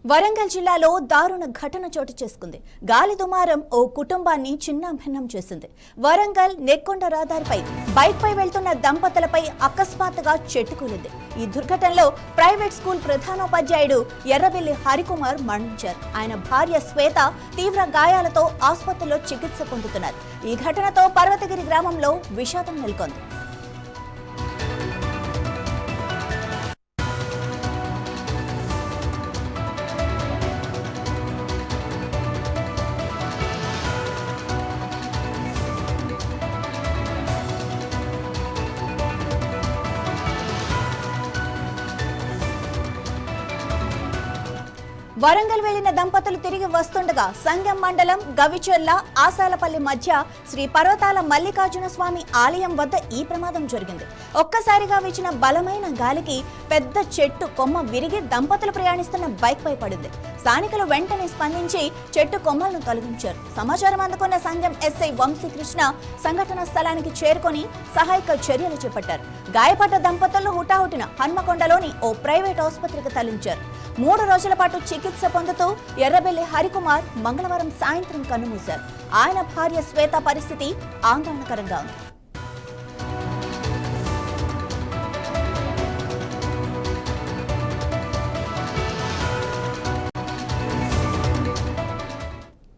వరంగల్ జిల్లాలో దారుణ ఘటన చోటు చేసుకుంది. గాలి దుమారం ఓ కుటుంబాన్ని చిన్నాభిన్నం చేసింది. వరంగల్ నెక్కొండ రహదారిపై బైక్ పై వెళ్తున్న దంపతులపై అకస్మాత్తుగా చెట్టుకూలింది. ఈ దుర్ఘటనలో ప్రైవేట్ స్కూల్ ప్రధానోపాధ్యాయుడు ఎర్రబెల్లి హరికుమార్ మరణించారు. ఆయన భార్య శ్వేత తీవ్ర గాయాలతో ఆసుపత్రిలో చికిత్స పొందుతున్నారు. ఈ ఘటనతో పర్వతగిరి గ్రామంలో విషాదం నెలకొంది. వరంగల్ వెళ్లిన దంపతులు తిరిగి వస్తుండగా సంగం మండలం గవిచెర్ల ఆసాలపల్లి మధ్య శ్రీ పర్వతాల మల్లికార్జున స్వామి ఆలయం వద్ద ఈ ప్రమాదం జరిగింది. ఒక్కసారిగా వీచిన బలమైన గాలికి పెద్ద చెట్టు కొమ్మ విరిగి దంపతులు ప్రయాణిస్తున్న బైక్ పై పడింది. స్థానికులు వెంటనే స్పందించి చెట్టు కొమ్మలను తొలగించారు. సమాచారం అందుకున్న సంగం ఎస్ఐ వంశీకృష్ణ సంఘటన స్థలానికి చేరుకొని సహాయక చర్యలు చేపట్టారు. గాయపడ్డ దంపతులను హుటాహుటిన హన్మకొండలోని ఓ ప్రైవేట్ ఆసుపత్రికి తరలించారు. 3 రోజుల పాటు చికిత్స పొందుతూ ఎర్రబెల్లి హరికుమార్ మంగళవారం సాయంత్రం కన్నుమూశారు. ఆయన భార్య శ్వేత పరిస్థితి ఆందోళనకరంగా ఉంది.